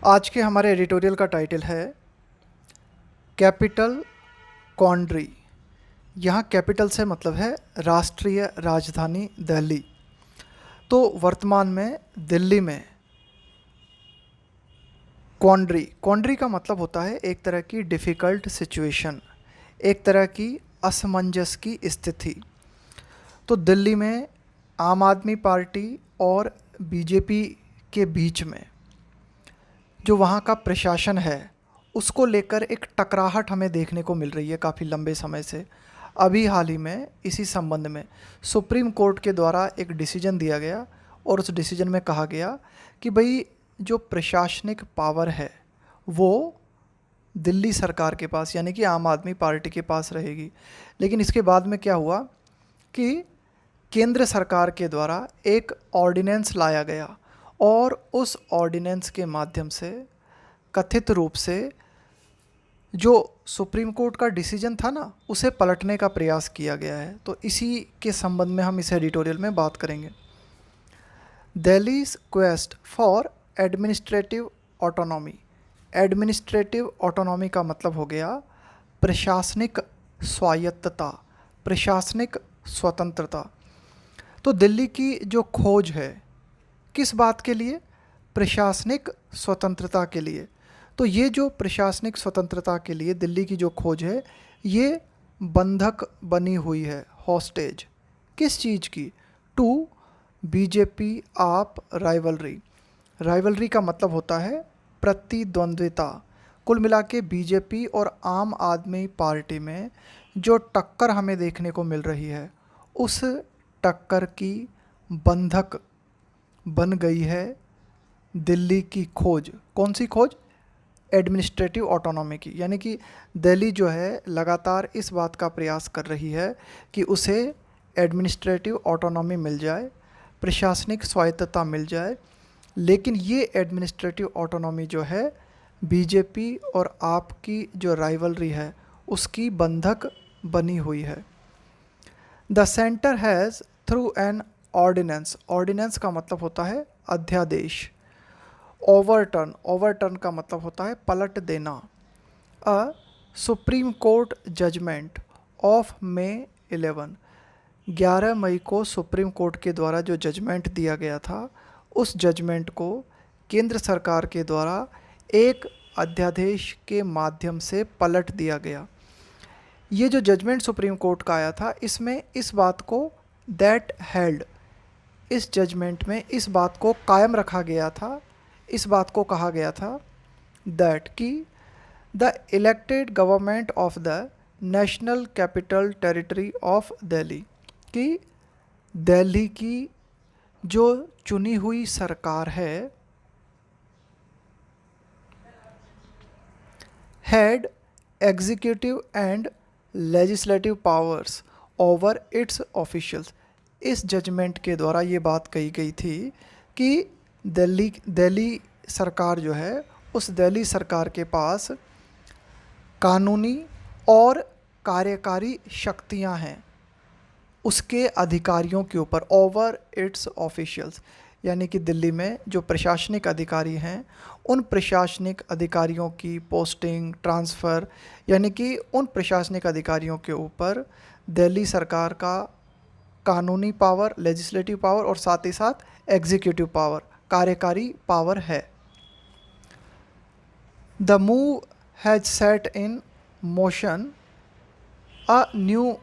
आज के हमारे एडिटोरियल का टाइटल है कैपिटल क्वांड्री। यहाँ कैपिटल से मतलब है राष्ट्रीय राजधानी दिल्ली। तो वर्तमान में दिल्ली में क्वांड्री का मतलब होता है एक तरह की डिफ़िकल्ट सिचुएशन, एक तरह की असमंजस की स्थिति। तो दिल्ली में आम आदमी पार्टी और बीजेपी के बीच में जो वहाँ का प्रशासन है उसको लेकर एक टकराहट हमें देखने को मिल रही है काफ़ी लंबे समय से। अभी हाल ही में इसी संबंध में सुप्रीम कोर्ट के द्वारा एक डिसीजन दिया गया और उस डिसीजन में कहा गया कि भाई जो प्रशासनिक पावर है वो दिल्ली सरकार के पास यानी कि आम आदमी पार्टी के पास रहेगी। लेकिन इसके बाद में क्या हुआ कि केंद्र सरकार के द्वारा एक ऑर्डिनेंस लाया गया और उस ऑर्डिनेंस के माध्यम से कथित रूप से जो सुप्रीम कोर्ट का डिसीजन था ना उसे पलटने का प्रयास किया गया है। तो इसी के संबंध में हम इस एडिटोरियल में बात करेंगे। Delhi's quest for administrative autonomy. Administrative autonomy का मतलब हो गया प्रशासनिक स्वायत्तता, प्रशासनिक स्वतंत्रता। तो दिल्ली की जो खोज है किस बात के लिए? प्रशासनिक स्वतंत्रता के लिए। तो ये जो प्रशासनिक स्वतंत्रता के लिए दिल्ली की जो खोज है ये बंधक बनी हुई है, हॉस्टेज। किस चीज़ की? टू बीजेपी आप राइवलरी। राइवलरी का मतलब होता है प्रतिद्वंद्विता। कुल मिला के बीजेपी और आम आदमी पार्टी में जो टक्कर हमें देखने को मिल रही है उस टक्कर की बंधक बन गई है दिल्ली की खोज। कौन सी खोज? एडमिनिस्ट्रेटिव ऑटोनॉमी की। यानी कि दिल्ली जो है लगातार इस बात का प्रयास कर रही है कि उसे एडमिनिस्ट्रेटिव ऑटोनॉमी मिल जाए, प्रशासनिक स्वायत्तता मिल जाए। लेकिन ये एडमिनिस्ट्रेटिव ऑटोनॉमी जो है बीजेपी और आप की जो राइवलरी है उसकी बंधक बनी हुई है। The centre has through an ordinance. Ordinance का मतलब होता है अध्यादेश। ओवरटर्न, ओवरटर्न का मतलब होता है पलट देना। A supreme court judgment of May 11 मई को सुप्रीम कोर्ट के द्वारा जो जजमेंट दिया गया था उस जजमेंट को केंद्र सरकार के द्वारा एक अध्यादेश के माध्यम से पलट दिया गया। ये जो जजमेंट सुप्रीम कोर्ट का आया था इसमें इस बात को दैट हेल्ड, इस जजमेंट में इस बात को कायम रखा गया था, इस बात को कहा गया था दैट कि the elected government of the national capital territory of Delhi, कि दिल्ली की जो चुनी हुई सरकार है had executive and legislative powers over it's officials. इस जजमेंट के द्वारा ये बात कही गई थी कि दिल्ली सरकार जो है उस दिल्ली सरकार के पास कानूनी और कार्यकारी शक्तियां हैं उसके अधिकारियों के ऊपर, ओवर इट्स ऑफिशियल्स। यानी कि दिल्ली में जो प्रशासनिक अधिकारी हैं उन प्रशासनिक अधिकारियों की पोस्टिंग, ट्रांसफ़र, यानी कि उन प्रशासनिक अधिकारियों के ऊपर दिल्ली सरकार का कानूनी पावर, लेजिस्लेटिव पावर और साथ ही साथ एग्जीक्यूटिव पावर, कार्यकारी पावर है। The move has set in motion a new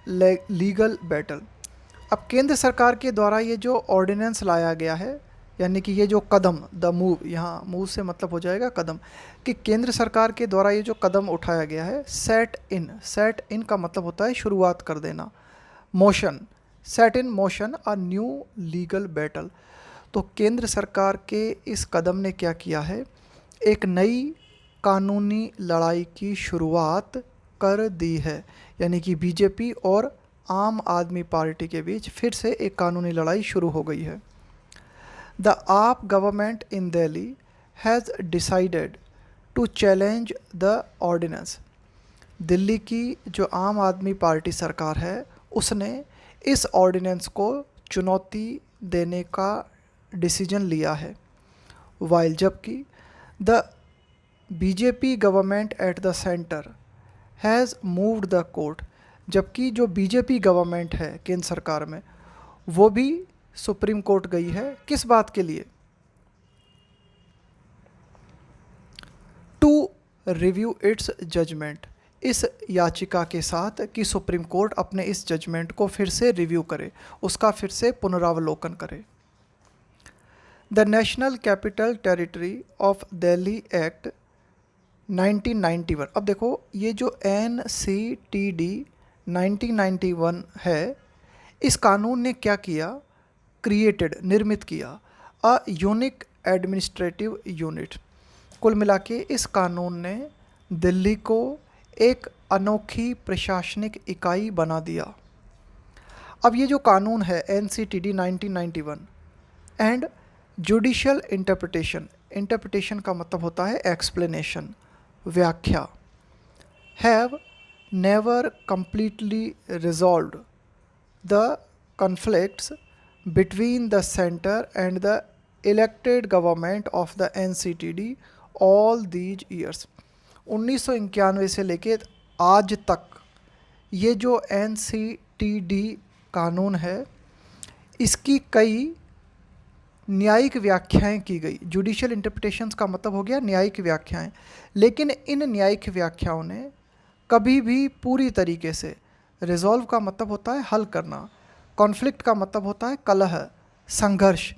legal battle. अब केंद्र सरकार के द्वारा ये जो ऑर्डिनेंस लाया गया है, यानी कि ये जो कदम, द मूव, यहाँ मूव से मतलब हो जाएगा कदम, कि केंद्र सरकार के द्वारा ये जो कदम उठाया गया है, सेट इन, सेट इन का मतलब होता है शुरुआत कर देना, motion, set in motion a new legal battle. तो केंद्र सरकार के इस कदम ने क्या किया है, एक नई कानूनी लड़ाई की शुरुआत कर दी है। यानी कि बीजेपी और आम आदमी पार्टी के बीच फिर से एक कानूनी लड़ाई शुरू हो गई है। The AAP government in Delhi has decided to challenge the ordinance. Delhi की जो आम आदमी पार्टी सरकार है उसने इस ऑर्डिनेंस को चुनौती देने का डिसीजन लिया है। वाइल, जबकि the BJP government at the centre has moved the court, जबकि जो बीजेपी गवर्नमेंट है केंद्र सरकार में वो भी सुप्रीम कोर्ट गई है। किस बात के लिए? टू रिव्यू इट्स जजमेंट, इस याचिका के साथ कि सुप्रीम कोर्ट अपने इस जजमेंट को फिर से रिव्यू करे, उसका फिर से पुनरावलोकन करे। The national capital territory of Delhi act 1991, अब देखो ये जो NCTD 1991 है, इस कानून ने क्या किया? क्रिएटेड, निर्मित किया अ यूनिक एडमिनिस्ट्रेटिव यूनिट। कुल मिला के इस कानून ने दिल्ली को एक अनोखी प्रशासनिक इकाई बना दिया। अब ये जो कानून है NCTD 1991 and judicial interpretation, interpretation का मतलब होता है एक्सप्लेनेशन, व्याख्या, have never completely resolved the conflicts between the centre and the elected government of the NCTD all these years. 1991 से लेके आज तक ये जो NCTD कानून है इसकी कई न्यायिक व्याख्याएं की गई। जुडिशियल इंटरप्रिटेशंस का मतलब हो गया न्यायिक व्याख्याएं, लेकिन इन न्यायिक व्याख्याओं ने कभी भी पूरी तरीके से, रिजॉल्व का मतलब होता है हल करना, कॉन्फ्लिक्ट का मतलब होता है कलह, संघर्ष,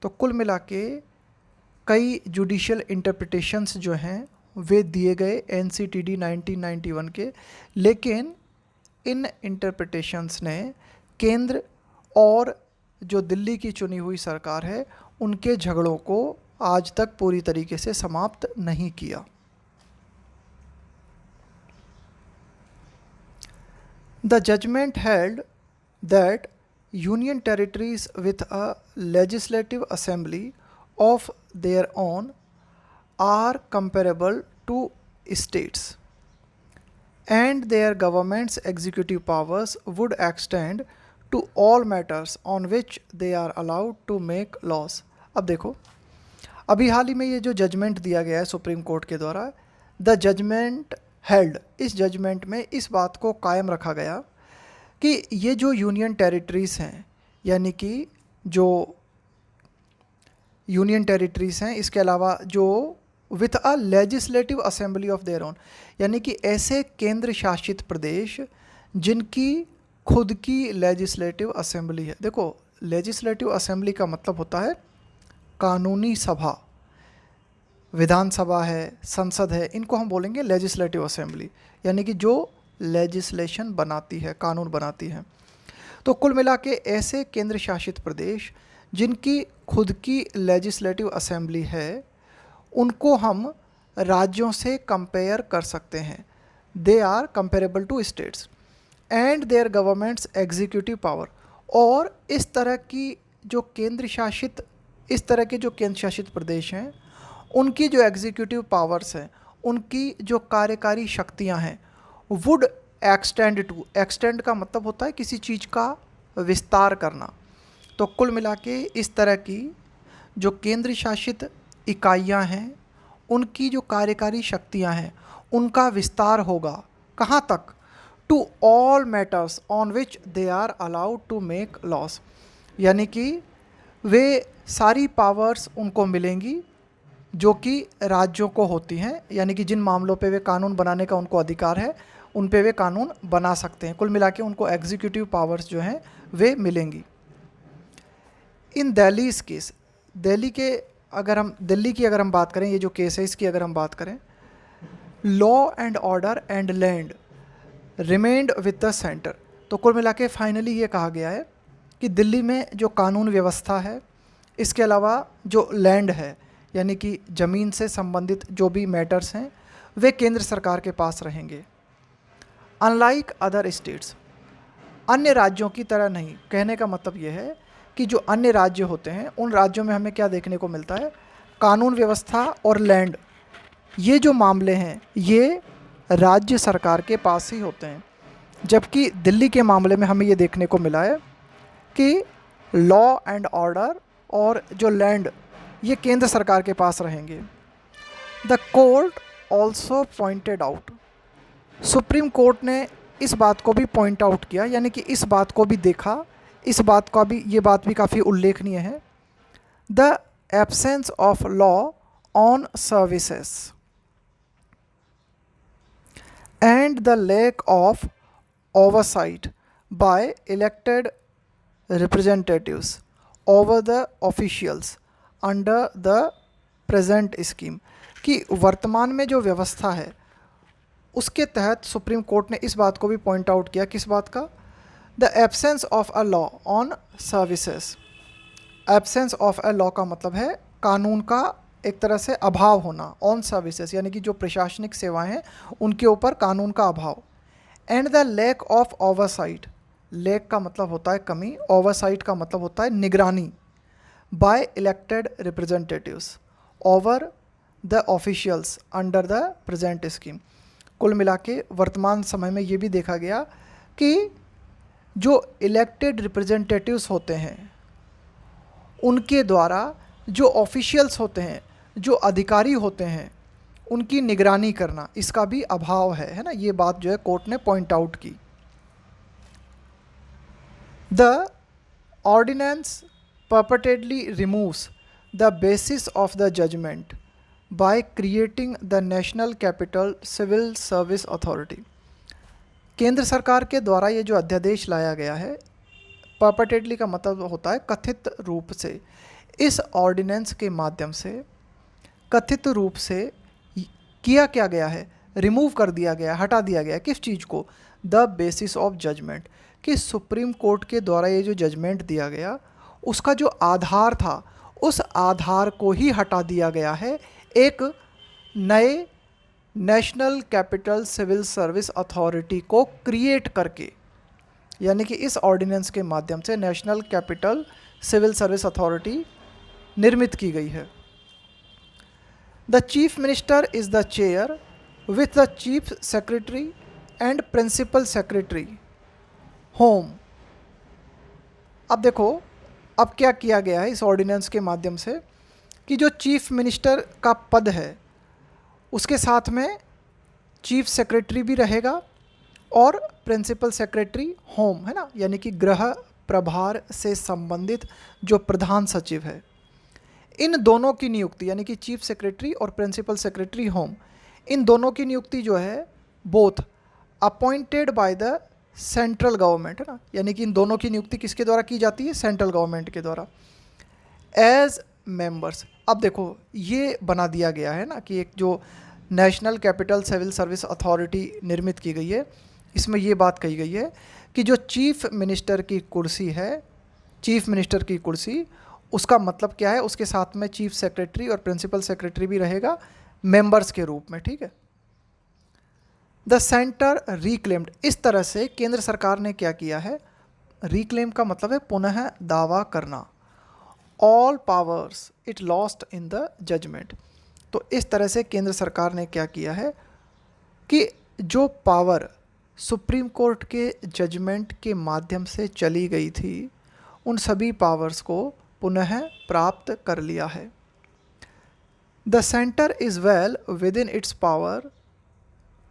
तो कुल मिला के कई जुडिशियल इंटरप्रिटेशंस जो हैं वे दिए गए NCTD 1991 के, लेकिन इन इंटरप्रिटेशंस ने केंद्र और जो दिल्ली की चुनी हुई सरकार है उनके झगड़ों को आज तक पूरी तरीके से समाप्त नहीं किया। The judgment held that union territories with a legislative assembly of their own are comparable to states and their government's executive powers would extend to all matters on which they are allowed to make laws। अब देखो, अभी हाल ही में ये जो judgement दिया गया है supreme court के द्वारा, द जजमेंट हेल्ड, इस जजमेंट में इस बात को कायम रखा गया कि ये जो यूनियन टेरिटरीज़ हैं, यानी कि जो यूनियन टेरिटरीज़ हैं, इसके अलावा जो with a legislative assembly of their own, यानी कि ऐसे केंद्र शासित प्रदेश जिनकी खुद की लेजिस्लेटिव असेंबली है। देखो, लेजिस्लेटिव असेंबली का मतलब होता है कानूनी सभा, विधानसभा है, संसद है, इनको हम बोलेंगे लेजिस्लेटिव असेंबली, यानी कि जो लेजिस्लेशन बनाती है, कानून बनाती है। तो कुल मिला के ऐसे केंद्र शासित प्रदेश जिनकी खुद की लेजिस्लेटिव असेंबली है उनको हम राज्यों से कंपेयर कर सकते हैं। They are comparable to states and their governments executive power, और इस तरह जो केंद्र शासित प्रदेश हैं उनकी जो एग्जीक्यूटिव पावर्स हैं, उनकी जो कार्यकारी शक्तियां हैं, वुड एक्सटेंड टू, एक्सटेंड का मतलब होता है किसी चीज़ का विस्तार करना। तो कुल मिला के इस तरह की जो केंद्र शासित इकाइयां हैं उनकी जो कार्यकारी शक्तियां हैं उनका विस्तार होगा कहाँ तक? To all matters on which they are allowed to make laws, यानी कि वे सारी पावर्स उनको मिलेंगी जो कि राज्यों को होती हैं, यानी कि जिन मामलों पे वे कानून बनाने का उनको अधिकार है उन पे वे कानून बना सकते हैं। कुल मिला के उनको एग्जीक्यूटिव पावर्स जो हैं वे मिलेंगी। इन दिल्ली केस, दिल्ली की अगर हम बात करें, ये जो केस है इसकी अगर हम बात करें, law and order and land remained with the centre. तो कुल मिला के फाइनली ये कहा गया है कि दिल्ली में जो कानून व्यवस्था है, इसके अलावा जो लैंड है यानी कि ज़मीन से संबंधित जो भी मैटर्स हैं वे केंद्र सरकार के पास रहेंगे। अनलाइक अदर स्टेट्स, अन्य राज्यों की तरह नहीं। कहने का मतलब ये है कि जो अन्य राज्य होते हैं उन राज्यों में हमें क्या देखने को मिलता है, कानून व्यवस्था और लैंड, ये जो मामले हैं ये राज्य सरकार के पास ही होते हैं, जबकि दिल्ली के मामले में हमें ये देखने को मिला है कि लॉ एंड ऑर्डर और जो लैंड ये केंद्र सरकार के पास रहेंगे। The court also pointed out, supreme court ने इस बात को भी पॉइंट आउट किया, यानी कि इस बात को भी देखा, इस बात का भी, ये बात भी काफ़ी उल्लेखनीय है। The absence of law on services and the lack of oversight by elected representatives over the officials under the present scheme, कि वर्तमान में जो व्यवस्था है उसके तहत सुप्रीम कोर्ट ने इस बात को भी पॉइंट आउट किया, किस बात का? The absence of a law on services. Absence of a law का मतलब है कानून का एक तरह से अभाव होना, ऑन सर्विसेज यानी कि जो प्रशासनिक सेवाएं हैं उनके ऊपर कानून का अभाव। And the lack of oversight, lack का मतलब होता है कमी, ओवरसाइट का मतलब होता है निगरानी, by elected representatives over the officials under the present scheme. कुल मिला के वर्तमान समय में ये भी देखा गया कि जो इलेक्टेड रिप्रेजेंटेटिव्स होते हैं उनके द्वारा जो ऑफिशियल्स होते हैं, जो अधिकारी होते हैं, उनकी निगरानी करना, इसका भी अभाव है ना। ये बात जो है कोर्ट ने पॉइंट आउट की। The ordinance purportedly removes the basis of the judgment by creating the national capital civil service authority. केंद्र सरकार के द्वारा ये जो अध्यादेश लाया गया है, परपटेडली का मतलब होता है कथित रूप से, इस ऑर्डिनेंस के माध्यम से कथित रूप से किया क्या गया है, रिमूव कर दिया गया, हटा दिया गया, किस चीज़ को? द बेसिस ऑफ जजमेंट, कि सुप्रीम कोर्ट के द्वारा ये जो जजमेंट दिया गया उसका जो आधार था उस आधार को ही हटा दिया गया है एक नए national capital civil service authority को क्रिएट करके। यानी कि इस ऑर्डिनेंस के माध्यम से national capital civil service authority निर्मित की गई है। The chief minister is the chair with the chief secretary and principal secretary home. अब देखो, अब क्या किया गया है इस ऑर्डिनेंस के माध्यम से कि जो चीफ मिनिस्टर का पद है उसके साथ में चीफ सेक्रेटरी भी रहेगा और प्रिंसिपल सेक्रेटरी होम, है ना, यानी कि गृह प्रभार से संबंधित जो प्रधान सचिव है, इन दोनों की नियुक्ति, यानी कि चीफ सेक्रेटरी और प्रिंसिपल सेक्रेटरी होम, इन दोनों की नियुक्ति जो है both appointed by the central government, है ना, यानी कि इन दोनों की नियुक्ति किसके द्वारा की जाती है? सेंट्रल गवर्नमेंट के द्वारा, एज मेंबर्स। अब देखो ये बना दिया गया है ना कि एक जो national capital civil service authority निर्मित की गई है, इसमें ये बात कही गई है कि जो चीफ मिनिस्टर की कुर्सी है, चीफ मिनिस्टर की कुर्सी, उसका मतलब क्या है? उसके साथ में चीफ सेक्रेटरी और प्रिंसिपल सेक्रेटरी भी रहेगा मेंबर्स के रूप में, ठीक है। द सेंटर रिक्लेम्ड, इस तरह से केंद्र सरकार ने क्या किया है? रिक्लेम का मतलब है पुनः दावा करना। All powers it lost in the judgment, तो इस तरह से केंद्र सरकार ने क्या किया है कि जो पावर सुप्रीम कोर्ट के जजमेंट के माध्यम से चली गई थी उन सभी पावर्स को पुनः प्राप्त कर लिया है। The centre is well within its power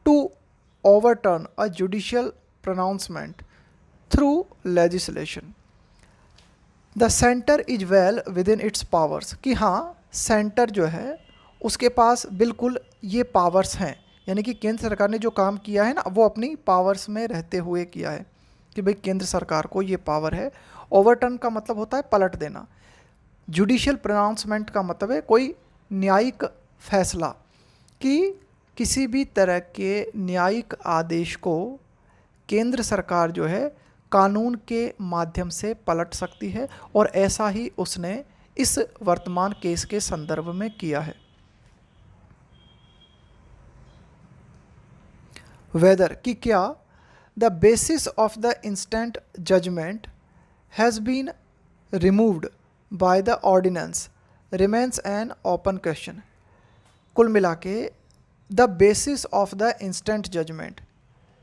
to overturn a judicial pronouncement through legislation. The centre is well within its powers, कि हाँ सेंटर जो है उसके पास बिल्कुल ये पावर्स हैं, यानी कि केंद्र सरकार ने जो काम किया है ना वो अपनी पावर्स में रहते हुए किया है कि भाई केंद्र सरकार को ये पावर है। ओवरटर्न का मतलब होता है पलट देना, जुडिशियल प्रोनाउंसमेंट का मतलब है कोई न्यायिक फैसला, कि किसी भी तरह के न्यायिक आदेश को केंद्र सरकार जो है कानून के माध्यम से पलट सकती है, और ऐसा ही उसने इस वर्तमान केस के संदर्भ में किया है। वेदर, कि क्या the basis of the instant judgment has been removed by the ordinance remains an open question. कुल मिला के the basis of the instant judgment,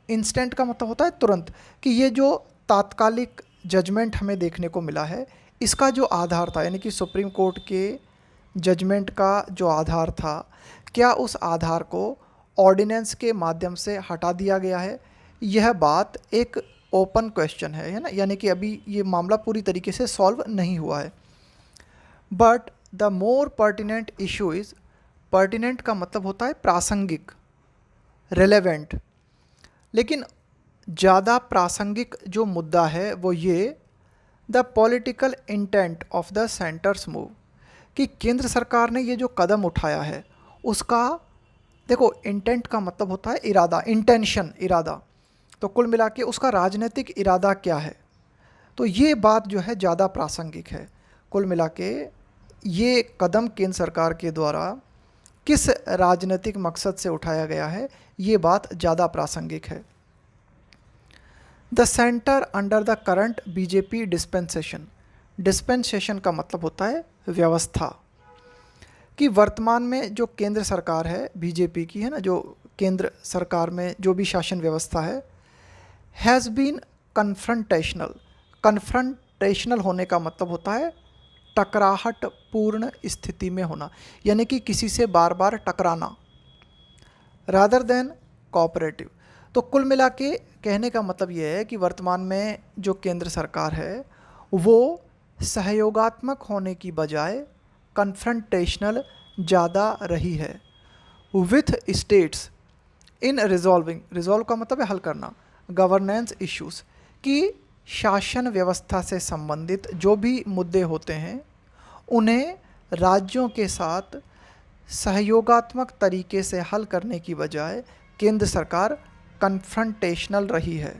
instant का मतलब होता है तुरंत, कि ये जो तात्कालिक जजमेंट हमें देखने को मिला है इसका जो आधार था, यानी कि सुप्रीम कोर्ट के जजमेंट का जो आधार था, क्या उस आधार को ऑर्डिनेंस के माध्यम से हटा दिया गया है? यह बात एक ओपन क्वेश्चन है ना, यानी कि अभी ये मामला पूरी तरीके से सॉल्व नहीं हुआ है। But the more pertinent issue is, pertinent का मतलब होता है प्रासंगिक, रेलेवेंट, लेकिन ज़्यादा प्रासंगिक जो मुद्दा है वो ये, the political intent of the centres move, कि केंद्र सरकार ने ये जो कदम उठाया है उसका, देखो इंटेंट का मतलब होता है इरादा, इंटेंशन, इरादा, तो कुल मिला के उसका राजनीतिक इरादा क्या है, तो ये बात जो है ज़्यादा प्रासंगिक है। कुल मिला के ये कदम केंद्र सरकार के द्वारा किस राजनीतिक मकसद से उठाया गया है, ये बात ज़्यादा प्रासंगिक है। The centre under the current BJP dispensation, dispensation का मतलब होता है व्यवस्था, कि वर्तमान में जो केंद्र सरकार है बीजेपी की, है ना, जो केंद्र सरकार में जो भी शासन व्यवस्था है, हैज़ बीन कन्फ्रंटेशनल, कन्फ्रंटेशनल होने का मतलब होता है टकराहट पूर्ण स्थिति में होना, यानी कि किसी से बार बार टकराना, रादर देन कोऑपरेटिव। तो कुल मिला के कहने का मतलब ये है कि वर्तमान में जो केंद्र सरकार है वो सहयोगात्मक होने की बजाय कन्फ्रंटेशनल ज़्यादा रही है with states in resolving, resolve का मतलब है हल करना, गवर्नेंस इश्यूज़, कि शासन व्यवस्था से संबंधित जो भी मुद्दे होते हैं उन्हें राज्यों के साथ सहयोगात्मक तरीके से हल करने की बजाय केंद्र सरकार कन्फ्रंटेशनल रही है,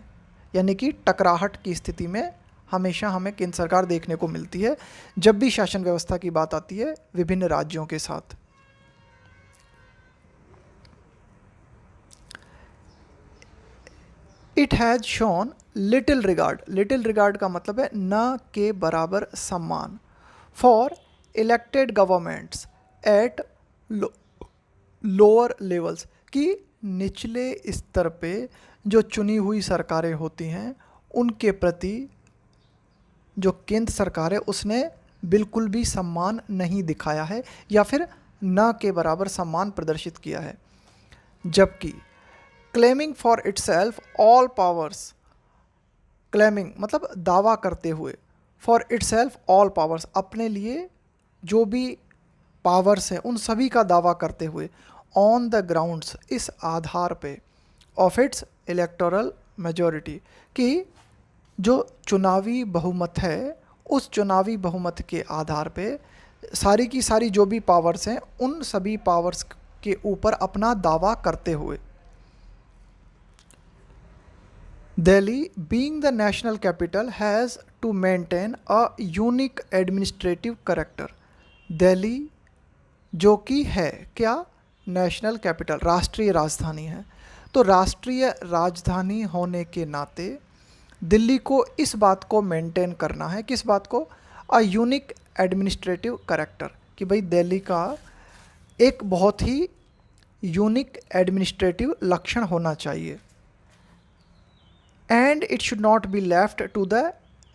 यानी कि टकराहट की स्थिति में हमेशा हमें केंद्र सरकार देखने को मिलती है जब भी शासन व्यवस्था की बात आती है विभिन्न राज्यों के साथ। It has shown little regard, little regard का मतलब है न के बराबर सम्मान, for elected governments at lower levels, कि निचले स्तर पे जो चुनी हुई सरकारें होती हैं उनके प्रति जो केंद्र सरकार है उसने बिल्कुल भी सम्मान नहीं दिखाया है या फिर न के बराबर सम्मान प्रदर्शित किया है। जबकि claiming for itself all powers, claiming मतलब दावा करते हुए, फॉर इटसेल्फ ऑल पावर्स, अपने लिए जो भी पावर्स हैं उन सभी का दावा करते हुए, ऑन द ग्राउंड्स, इस आधार पे, ऑफ इट्स इलेक्टोरल मेजॉरिटी, कि जो चुनावी बहुमत है उस चुनावी बहुमत के आधार पे सारी की सारी जो भी पावर्स हैं उन सभी पावर्स के ऊपर अपना दावा करते हुए। Delhi being the national capital has to maintain a unique administrative character, Delhi जो कि है क्या, नेशनल कैपिटल, राष्ट्रीय राजधानी है, तो राष्ट्रीय राजधानी होने के नाते दिल्ली को इस बात को मेंटेन करना है, किस बात को, अ यूनिक एडमिनिस्ट्रेटिव कैरेक्टर, कि भाई दिल्ली का एक बहुत ही यूनिक एडमिनिस्ट्रेटिव लक्षण होना चाहिए। And it should not be left to the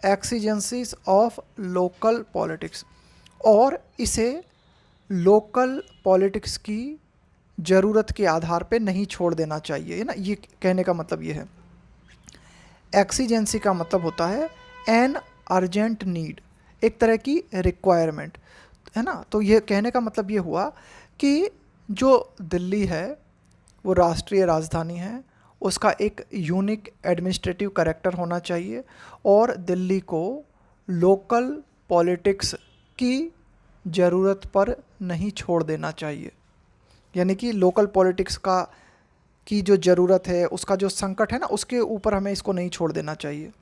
exigencies of local politics, और इसे लोकल पॉलिटिक्स की ज़रूरत के आधार पे नहीं छोड़ देना चाहिए, है ना, ये कहने का मतलब ये है। एक्सीजेंसी का मतलब होता है एन अर्जेंट नीड, एक तरह की रिक्वायरमेंट, है ना, तो ये कहने का मतलब ये हुआ कि जो दिल्ली है वो राष्ट्रीय राजधानी है, उसका एक यूनिक एडमिनिस्ट्रेटिव कैरेक्टर होना चाहिए और दिल्ली को लोकल पॉलिटिक्स की ज़रूरत पर नहीं छोड़ देना चाहिए, यानी कि लोकल पॉलिटिक्स का की जो ज़रूरत है, उसका जो संकट है ना, उसके ऊपर हमें इसको नहीं छोड़ देना चाहिए।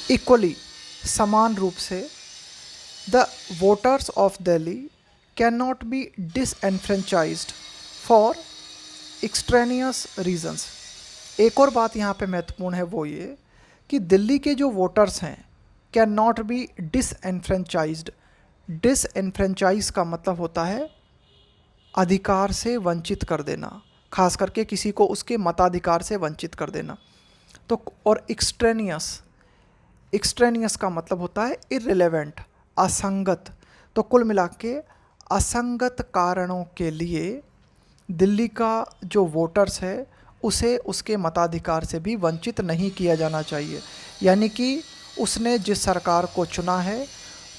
इक्वली, समान रूप से, the voters of Delhi can not be disenfranchised for extraneous reasons. एक और बात यहाँ पे महत्वपूर्ण है वो ये कि दिल्ली के जो वोटर्स हैं कैन नॉट बी डिसएनफ्रेंचाइज्ड। डिसएनफ्रेंचाइज का मतलब होता है अधिकार से वंचित कर देना, खास करके किसी को उसके मताधिकार से वंचित कर देना। तो और एक्सट्रेनियस, एक्सट्रेनियस का मतलब होता है इररिलेवेंट, असंगत। तो कुल मिला के असंगत कारणों के लिए दिल्ली का जो वोटर्स है उसे उसके मताधिकार से भी वंचित नहीं किया जाना चाहिए। यानी कि उसने जिस सरकार को चुना है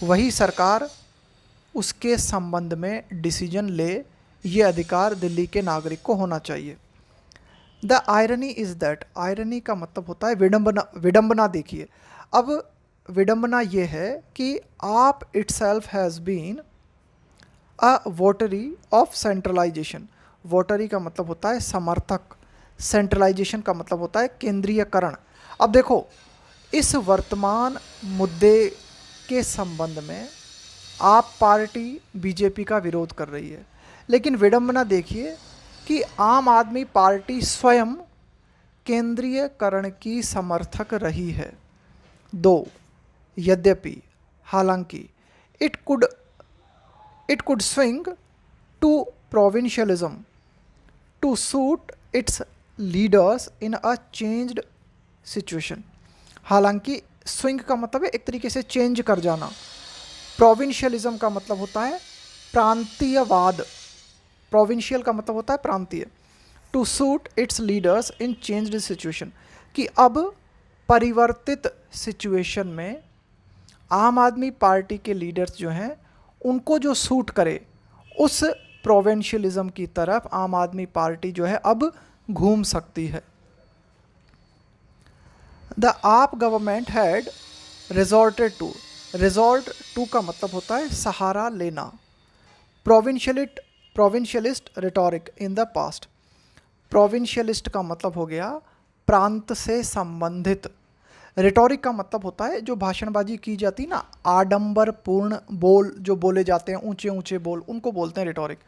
वही सरकार उसके संबंध में डिसीजन ले, ये अधिकार दिल्ली के नागरिक को होना चाहिए। The irony is that, irony का मतलब होता है विडंबना। विडंबना देखिए, अब विडंबना ये है कि आप itself has been a votary of centralisation. Votary का मतलब होता है समर्थक, सेंट्रलाइजेशन का मतलब होता है केंद्रीयकरण। अब देखो, इस वर्तमान मुद्दे के संबंध में आप पार्टी बीजेपी का विरोध कर रही है, लेकिन विडंबना देखिए कि आम आदमी पार्टी स्वयं केंद्रीयकरण की समर्थक रही है। दो, यद्यपि, हालांकि, it could swing to provincialism to suit its leaders in a changed situation। हालांकि स्विंग का मतलब है एक तरीके से चेंज कर जाना, प्रोविंशियलिज्म का मतलब होता है प्रांतीयवाद, प्रोविंशियल का मतलब होता है प्रांतीय। To suit its leaders in changed situation, कि अब परिवर्तित सिचुएशन में आम आदमी पार्टी के लीडर्स जो हैं उनको जो सूट करे उस प्रोविंशियलिज्म की तरफ आम आदमी पार्टी जो है अब घूम सकती है। The AAP government had resorted to, resort to का मतलब होता है सहारा लेना, provincialist rhetoric in the past. Provincialist का मतलब हो गया प्रांत से संबंधित, रिटोरिक का मतलब होता है जो भाषणबाजी की जाती ना, आडंबरपूर्ण बोल जो बोले जाते हैं, ऊंचे ऊंचे बोल, उनको बोलते हैं रिटोरिक।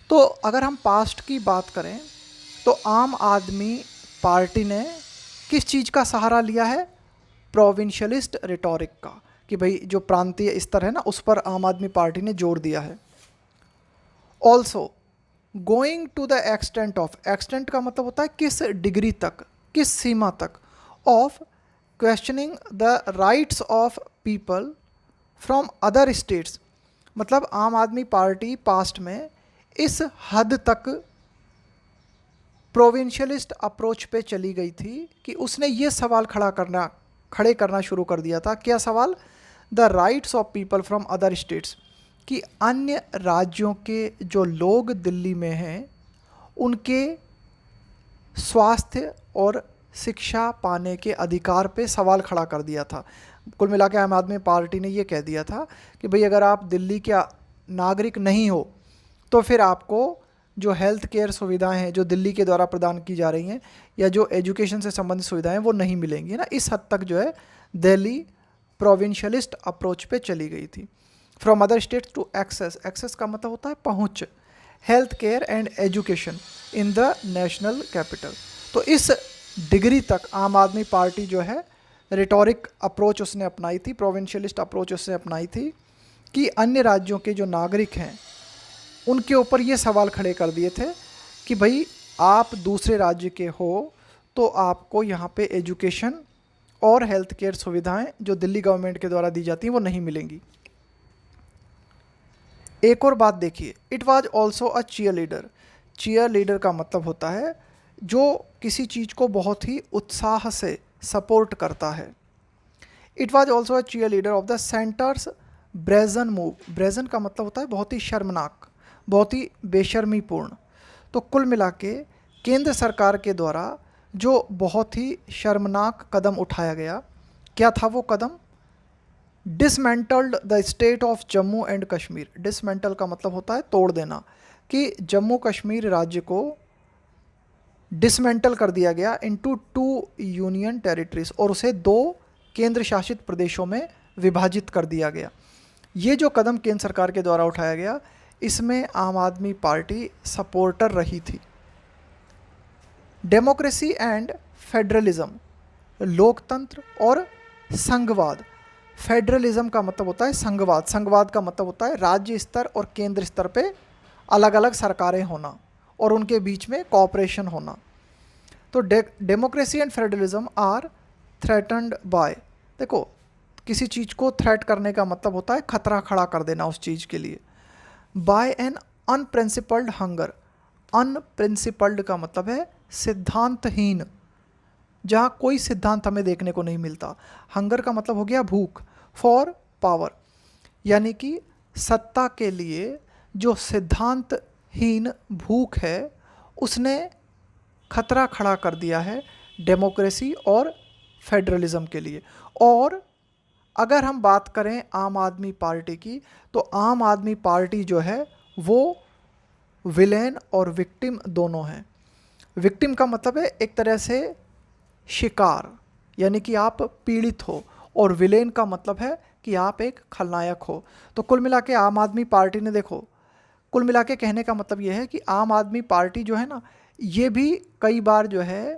तो अगर हम पास्ट की बात करें तो आम आदमी पार्टी ने किस चीज़ का सहारा लिया है? प्रोविंशियलिस्ट रिटोरिक का, कि भाई जो प्रांतीय स्तर है ना उस पर आम आदमी पार्टी ने जोर दिया है। Also going to the extent of, extent का मतलब होता है किस डिग्री तक, किस सीमा तक, of questioning the rights of people from other states. मतलब आम आदमी पार्टी पास्ट में इस हद तक प्रोविंशियलिस्ट अप्रोच पे चली गई थी कि उसने ये सवाल खड़े करना शुरू कर दिया था। क्या सवाल? The rights of people from other states, कि अन्य राज्यों के जो लोग दिल्ली में हैं उनके स्वास्थ्य और शिक्षा पाने के अधिकार पे सवाल खड़ा कर दिया था। कुल मिला के आम आदमी पार्टी ने ये कह दिया था कि भाई अगर आप दिल्ली के नागरिक नहीं हो तो फिर आपको जो हेल्थ केयर सुविधाएं हैं जो दिल्ली के द्वारा प्रदान की जा रही हैं या जो एजुकेशन से संबंधित सुविधाएं वो नहीं मिलेंगी ना। इस हद तक जो है दिल्ली प्रोविंशियलिस्ट अप्रोच पे चली गई थी। From other states to access, access का मतलब होता है पहुंच, health care and education in the national capital. तो इस डिग्री तक आम आदमी पार्टी जो है रिटोरिक अप्रोच उसने अपनाई थी, प्रोविंशियलिस्ट अप्रोच उसने अपनाई थी कि अन्य राज्यों के जो नागरिक हैं उनके ऊपर ये सवाल खड़े कर दिए थे कि भाई आप दूसरे राज्य के हो तो आपको यहाँ पे एजुकेशन और हेल्थ केयर सुविधाएं जो दिल्ली गवर्नमेंट के द्वारा दी जाती हैं वो नहीं मिलेंगी। एक और बात देखिए, it was also a cheerleader. Cheerleader का मतलब होता है जो किसी चीज़ को बहुत ही उत्साह से सपोर्ट करता है। It was also a cheerleader of the centre's brazen move. Brazen का मतलब होता है बहुत ही शर्मनाक, बहुत ही बेशर्मीपूर्ण। तो कुल मिला के केंद्र सरकार के द्वारा जो बहुत ही शर्मनाक कदम उठाया गया, क्या था वो कदम? Dismantled the state of Jammu and Kashmir. Dismantle का मतलब होता है तोड़ देना, कि जम्मू कश्मीर राज्य को डिसमेंटल कर दिया गया इनटू 2 यूनियन टेरिटरीज और उसे 2 केंद्र शासित प्रदेशों में विभाजित कर दिया गया। ये जो कदम केंद्र सरकार के द्वारा उठाया गया इसमें आम आदमी पार्टी सपोर्टर रही थी। डेमोक्रेसी एंड फेडरलिज्म, लोकतंत्र और संघवाद। फेडरलिज्म का मतलब होता है संघवाद, संघवाद का मतलब होता है राज्य स्तर और केंद्र स्तर पे अलग अलग सरकारें होना और उनके बीच में कोऑपरेशन होना। तो democracy and federalism are threatened by, देखो किसी चीज़ को थ्रेट करने का मतलब होता है खतरा खड़ा कर देना उस चीज़ के लिए। बाय एन अनप्रिंसिपल्ड हंगर, अनप्रिंसिपल्ड का मतलब है सिद्धांतहीन, जहाँ कोई सिद्धांत हमें देखने को नहीं मिलता। हंगर का मतलब हो गया भूख, फॉर पावर, यानी कि सत्ता के लिए जो सिद्धांतहीन भूख है उसने खतरा खड़ा कर दिया है डेमोक्रेसी और फेडरलिज्म के लिए। और अगर हम बात करें आम आदमी पार्टी की, तो आम आदमी पार्टी जो है वो विलेन और विक्टिम दोनों हैं। विक्टिम का मतलब है एक तरह से शिकार, यानी कि आप पीड़ित हो, और विलेन का मतलब है कि आप एक खलनायक हो। तो कुल मिला के आम आदमी पार्टी ने, देखो कुल मिला के कहने का मतलब ये है कि आम आदमी पार्टी जो है ना, ये भी कई बार जो है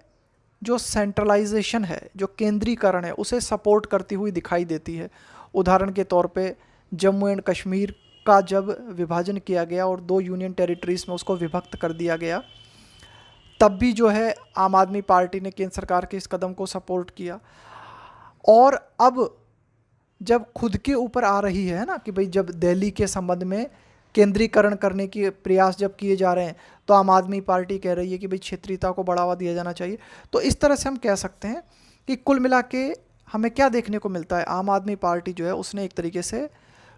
जो सेंट्रलाइजेशन है, जो केंद्रीकरण है, उसे सपोर्ट करती हुई दिखाई देती है। उदाहरण के तौर पे जम्मू एंड कश्मीर का जब विभाजन किया गया और 2 यूनियन टेरिटरीज़ में उसको विभक्त कर दिया गया, तब भी जो है आम आदमी पार्टी ने केंद्र सरकार के इस कदम को सपोर्ट किया। और अब जब खुद के ऊपर आ रही है ना कि भाई जब दिल्ली के संबंध में केंद्रीकरण करने के प्रयास जब किए जा रहे हैं, तो आम आदमी पार्टी कह रही है कि भाई क्षेत्रीयता को बढ़ावा दिया जाना चाहिए। तो इस तरह से हम कह सकते हैं कि कुल मिला के हमें क्या देखने को मिलता है, आम आदमी पार्टी जो है उसने एक तरीके से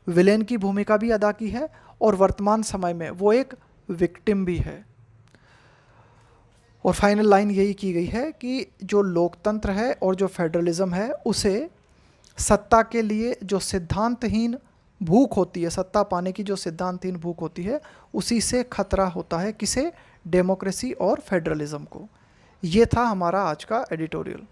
विलेन की भूमिका भी अदा की है और वर्तमान समय में वो एक विक्टिम भी है। और फाइनल लाइन यही की गई है कि जो लोकतंत्र है और जो फेडरलिज्म है, उसे सत्ता के लिए जो सिद्धांतहीन भूख होती है, सत्ता पाने की जो सिद्धांतहीन भूख होती है, उसी से खतरा होता है, किसे, डेमोक्रेसी और फेडरलिज्म को। ये था हमारा आज का एडिटोरियल।